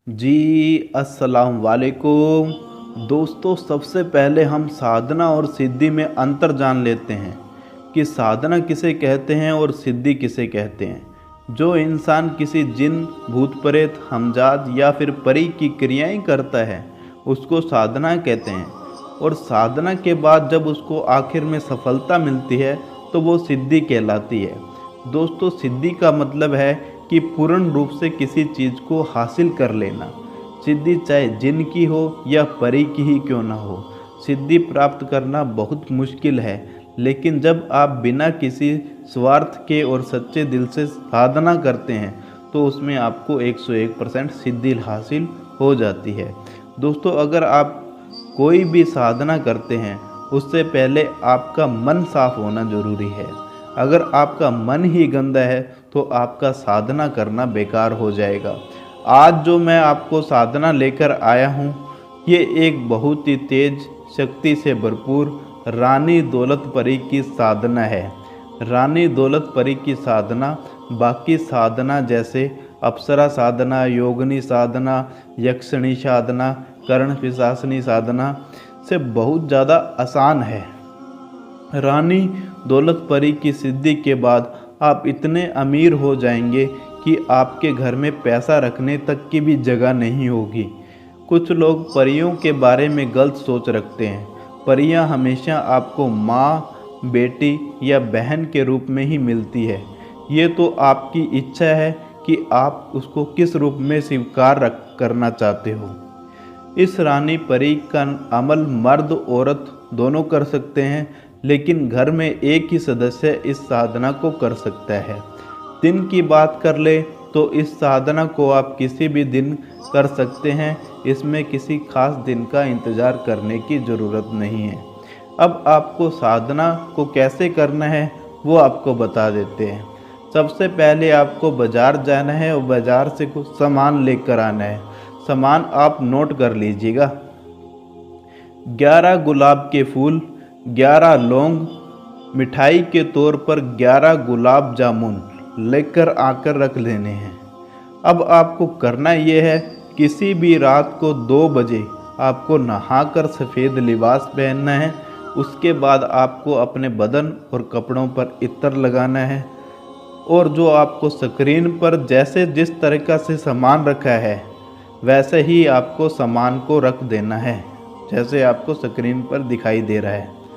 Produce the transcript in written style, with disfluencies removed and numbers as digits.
जी अस्सलाम वालेकुम। दोस्तों, सबसे पहले हम साधना और सिद्धि में अंतर जान लेते हैं कि साधना किसे कहते हैं और सिद्धि किसे कहते हैं। जो इंसान किसी जिन, भूत प्रेत, हमजाद या फिर परी की क्रियाएं करता है उसको साधना कहते हैं, और साधना के बाद जब उसको आखिर में सफलता मिलती है तो वो सिद्धि कहलाती है। दोस्तों, सिद्धि का मतलब है कि पूर्ण रूप से किसी चीज़ को हासिल कर लेना। सिद्धि चाहे जिन की हो या परी की ही क्यों ना हो, सिद्धि प्राप्त करना बहुत मुश्किल है, लेकिन जब आप बिना किसी स्वार्थ के और सच्चे दिल से साधना करते हैं तो उसमें आपको 101% सिद्धि हासिल हो जाती है। दोस्तों, अगर आप कोई भी साधना करते हैं उससे पहले आपका मन साफ होना जरूरी है। अगर आपका मन ही गंदा है तो आपका साधना करना बेकार हो जाएगा। आज जो मैं आपको साधना लेकर आया हूँ, ये एक बहुत ही तेज शक्ति से भरपूर रानी दौलत परी की साधना है। रानी दौलत परी की साधना बाकी साधना जैसे अप्सरा साधना, योगिनी साधना, यक्षिणी साधना, कर्ण पिशाचनी साधना से बहुत ज़्यादा आसान है। रानी दौलत परी की सिद्धि के बाद आप इतने अमीर हो जाएंगे कि आपके घर में पैसा रखने तक की भी जगह नहीं होगी। कुछ लोग परियों के बारे में गलत सोच रखते हैं। परियां हमेशा आपको माँ, बेटी या बहन के रूप में ही मिलती है। ये तो आपकी इच्छा है कि आप उसको किस रूप में स्वीकार करना चाहते हो। इस रानी परी का अमल मर्द औरत दोनों कर सकते हैं, लेकिन घर में एक ही सदस्य इस साधना को कर सकता है। दिन की बात कर ले तो इस साधना को आप किसी भी दिन कर सकते हैं। इसमें किसी खास दिन का इंतज़ार करने की ज़रूरत नहीं है। अब आपको साधना को कैसे करना है वो आपको बता देते हैं। सबसे पहले आपको बाज़ार जाना है और बाज़ार से कुछ सामान लेकर आना है। सामान आप नोट कर लीजिएगा। 11 गुलाब के फूल, 11 लौंग, मिठाई के तौर पर 11 गुलाब जामुन लेकर आकर रख लेने हैं। अब आपको करना यह है, किसी भी रात को 2 बजे आपको नहाकर सफ़ेद लिबास पहनना है। उसके बाद आपको अपने बदन और कपड़ों पर इत्र लगाना है, और जो आपको स्क्रीन पर जैसे जिस तरीक़ा से सामान रखा है वैसे ही आपको सामान को रख देना है, जैसे आपको स्क्रीन पर दिखाई दे रहा है।